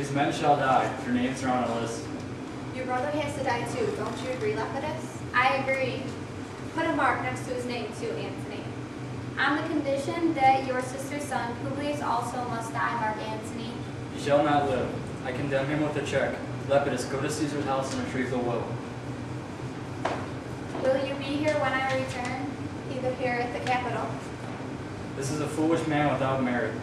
These men shall die. Their names are on a list. Your brother has to die too, don't you agree, Lepidus? I agree. Put a mark next to his name too, Antony. On the condition that your sister's son, Publius, also must die, Mark Antony. He shall not live. I condemn him with a check. Lepidus, go to Caesar's house and retrieve the will. Will you be here when I return? Either here at the Capitol. This is a foolish man without merit,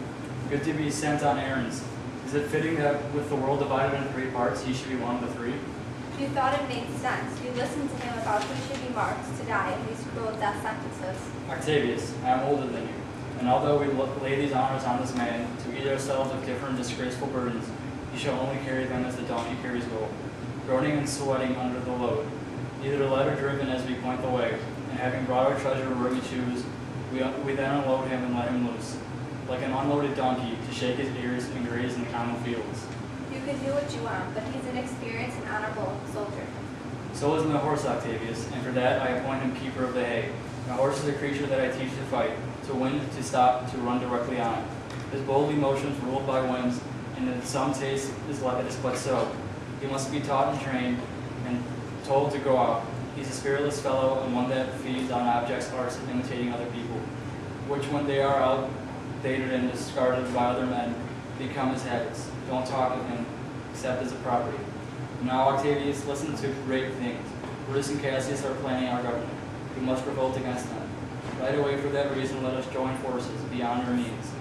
good to be sent on errands. Is it fitting that with the world divided into 3 parts, he should be one of the 3? If you thought it made sense, you'd listen to him about who should be marked to die in these cruel death sentences. Octavius, I am older than you, and although we lay these honors on this man to ease ourselves of different disgraceful burdens, you shall only carry them as the donkey carries gold, groaning and sweating under the load, neither led or driven as we point the way, and having brought our treasure where we choose, we then unload him and let him loose, like an unloaded donkey, to shake his ears and graze in the common fields. You can do what you want, but he's an experienced and honorable soldier. So is my horse, Octavius, and for that I appoint him keeper of the hay. My horse is a creature that I teach to fight, to win, to stop, to run directly on. His bold emotions ruled by whims, and in some taste is but so. He must be taught and trained, and told to go out. He's a spiritless fellow, and one that feeds on objects arts of imitating other people, which when they are outdated and discarded by other men, become his habits. Don't talk of him, except as a property. Now, Octavius, listen to great things. Brutus and Cassius are planning our government. We must revolt against them. Right away, for that reason, let us join forces beyond our means.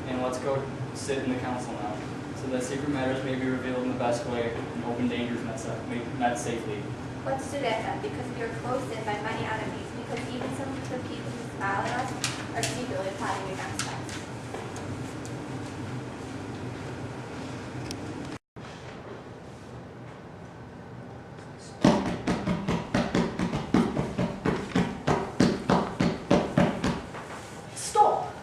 And let's go sit in the council now, so that secret matters may be revealed in the best way and open dangers met safely. Let's do that then, because we are closed in by many enemies, because even some of the people who ally us are secretly plotting against us. Stop!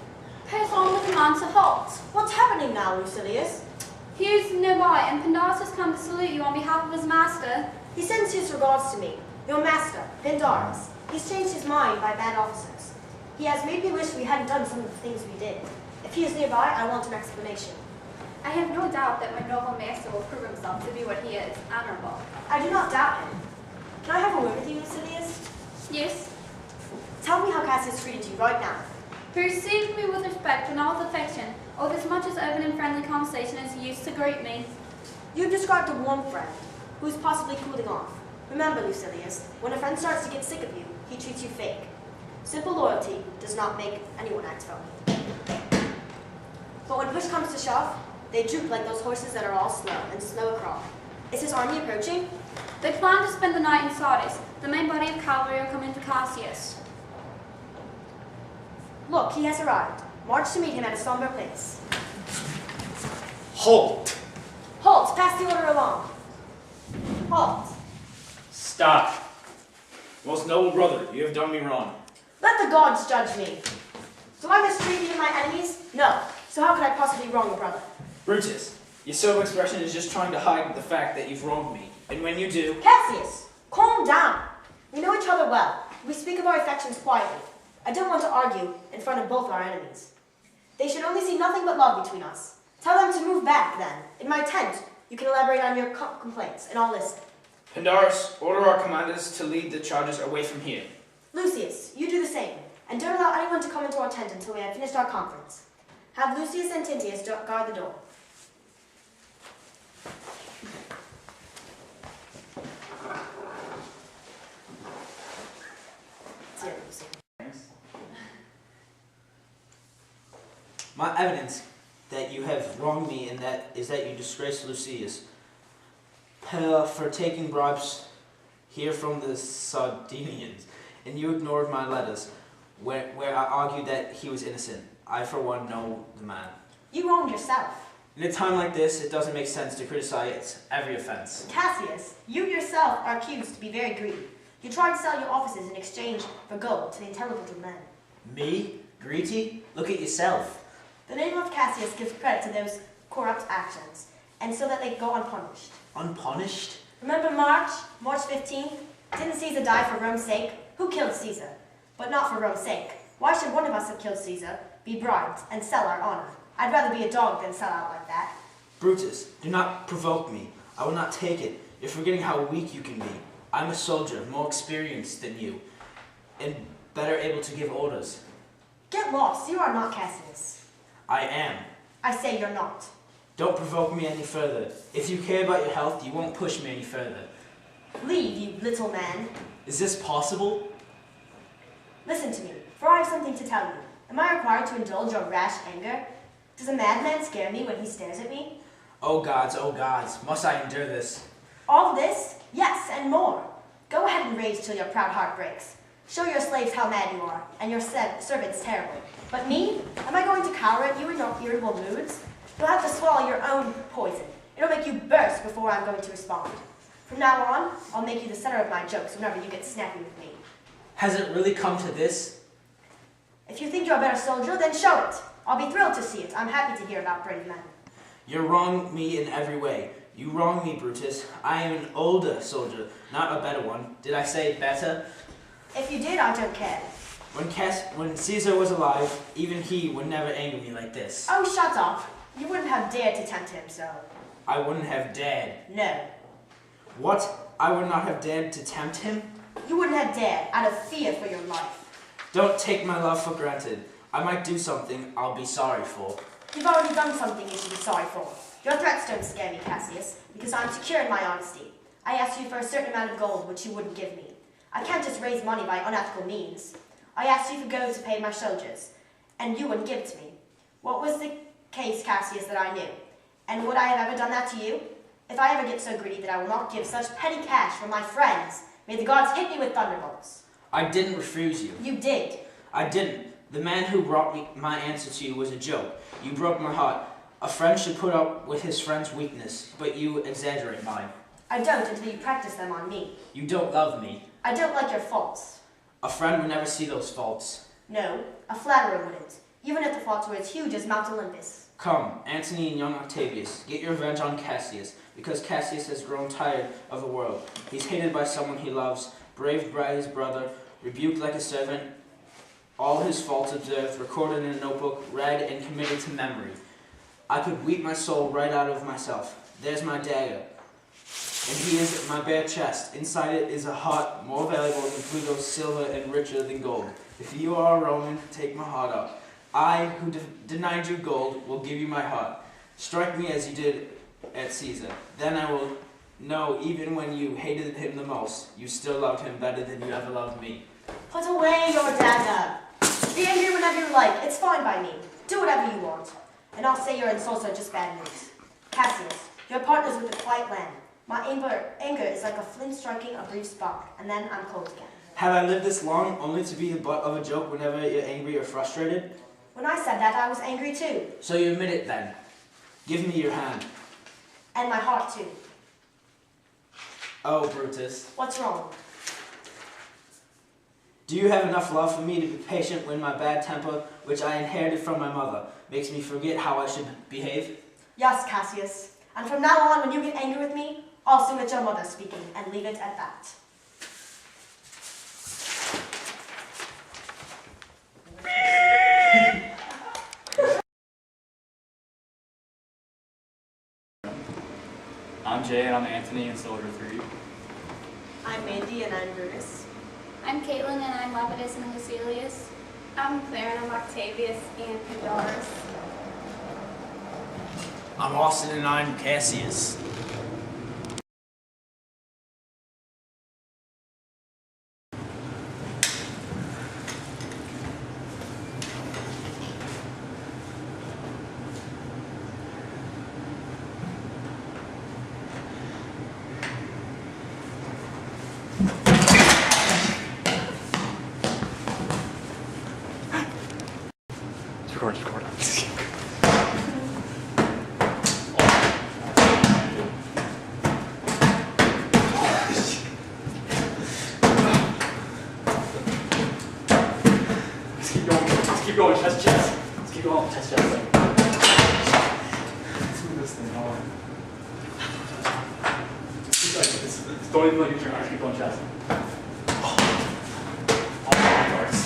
Pass on the command to halt. What's happening now, Lucilius? He is nearby, and Pandarus has come to salute you on behalf of his master. He sends his regards to me, your master, Pandarus. He's changed his mind by bad officers. He has made me wish we hadn't done some of the things we did. If he is nearby, I want an explanation. I have no doubt that my noble master will prove himself to be what he is, honorable. I do not doubt him. Can I have a word with you, Lucilius? Yes. Tell me how Cassius treated you right now. He received me with respect and all with affection, with as much as open and friendly conversation as he used to greet me. You've described a warm friend, who is possibly cooling off. Remember, Lucilius, when a friend starts to get sick of you, he treats you fake. Simple loyalty does not make anyone act phony. But when push comes to shove, they droop like those horses that are all slow and slow a crawl. Is his army approaching? They plan to spend the night in Sardis. The main body of cavalry are coming to Cassius. Look, he has arrived. March to meet him at a somber place. Halt! Halt! Pass the order along. Halt! Stop! Most noble brother, you have done me wrong. Let the gods judge me. Do I mistreat even my enemies? No. So how could I possibly wrong a brother? Brutus, your sober expression is just trying to hide the fact that you've wronged me. And when you do... Cassius! Calm down. We know each other well. We speak of our affections quietly. I don't want to argue in front of both our enemies. They should only see nothing but love between us. Tell them to move back, then. In my tent, you can elaborate on your complaints, and I'll listen. Pandarus, order our commanders to lead the charges away from here. Lucius, you do the same, and don't allow anyone to come into our tent until we have finished our conference. Have Lucius and Tintius guard the door. Here, Lucy. My evidence that you have wronged me in that is that you disgraced Lucius for taking bribes here from the Sardinians, and you ignored my letters where I argued that he was innocent. I, for one, know the man. You wronged yourself. In a time like this, it doesn't make sense to criticize every offense. Cassius, you yourself are accused to be very greedy. You tried to sell your offices in exchange for gold to the intelligent of men. Me? Greedy? Look at yourself. The name of Cassius gives credit to those corrupt actions, and so that they go unpunished. Unpunished? Remember March 15th? Didn't Caesar die for Rome's sake? Who killed Caesar? But not for Rome's sake. Why should one of us have killed Caesar, be bribed, and sell our honor? I'd rather be a dog than sell out like that. Brutus, do not provoke me. I will not take it. You're forgetting how weak you can be. I'm a soldier, more experienced than you, and better able to give orders. Get lost. You are not Cassius. I am. I say you're not. Don't provoke me any further. If you care about your health, you won't push me any further. Leave, you little man. Is this possible? Listen to me, for I have something to tell you. Am I required to indulge your rash anger? Does a madman scare me when he stares at me? Oh gods, must I endure this? All of this? Yes, and more. Go ahead and rage till your proud heart breaks. Show your slaves how mad you are, and your servants terrible. But me? Am I going to cower at you in your irritable moods? You'll have to swallow your own poison. It'll make you burst before I'm going to respond. From now on, I'll make you the center of my jokes whenever you get snappy with me. Has it really come to this? If you think you're a better soldier, then show it. I'll be thrilled to see it. I'm happy to hear about brave men. You wrong me in every way. You wrong me, Brutus. I am an older soldier, not a better one. Did I say better? If you did, I don't care. When Caesar was alive, even he would never anger me like this. Oh, shut up. You wouldn't have dared to tempt him so. I wouldn't have dared. No. What? I would not have dared to tempt him? You wouldn't have dared, out of fear for your life. Don't take my love for granted. I might do something I'll be sorry for. You've already done something you should be sorry for. Your threats don't scare me, Cassius, because I'm secure in my honesty. I asked you for a certain amount of gold, which you wouldn't give me. I can't just raise money by unethical means. I asked you for gold to pay my soldiers, and you wouldn't give it to me. What was the case, Cassius, that I knew? And would I have ever done that to you? If I ever get so greedy that I will not give such petty cash for my friends, may the gods hit me with thunderbolts. I didn't refuse you. You did. I didn't. The man who brought me my answer to you was a joke. You broke my heart. A friend should put up with his friend's weakness, but you exaggerate mine. I don't until you practice them on me. You don't love me. I don't like your faults. A friend would never see those faults. No, a flatterer wouldn't, even if the faults were as huge as Mount Olympus. Come, Antony and young Octavius, get your revenge on Cassius, because Cassius has grown tired of the world. He's hated by someone he loves, braved by his brother, rebuked like a servant, all his faults observed, recorded in a notebook, read, and committed to memory. I could weep my soul right out of myself. There's my dagger, and he is my bare chest. Inside it is a heart more valuable than Pluto's silver and richer than gold. If you are a Roman, take my heart up. I, who denied you gold, will give you my heart. Strike me as you did at Caesar. Then I will know, even when you hated him the most, you still loved him better than you ever loved me. Put away your dagger. Be angry whenever you like. It's fine by me. Do whatever you want. And I'll say your insults are just bad news. Cassius, your partner's with a quiet land. My anger is like a flint striking a brief spark, and then I'm cold again. Have I lived this long only to be the butt of a joke whenever you're angry or frustrated? When I said that, I was angry too. So you admit it then. Give me your hand. And my heart too. Oh, Brutus. What's wrong? Do you have enough love for me to be patient when my bad temper, which I inherited from my mother, makes me forget how I should behave? Yes, Cassius. And from now on, when you get angry with me, I'll assume it's your mother speaking and leave it at that. I'm Jay, and I'm Antony in Soldier 3. I'm Mandy, and I'm Brutus. I'm Caitlin, and I'm Lepidus and Lucilius. I'm Claire and I'm Octavius and Pandarus. I'm Austin and I'm Cassius. Record. Let's keep going, chest. Let's keep going, chest. Let's move this thing on. Don't even let you turn on, keep going, chest. All the parts.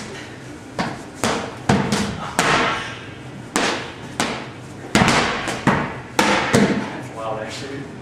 Actually,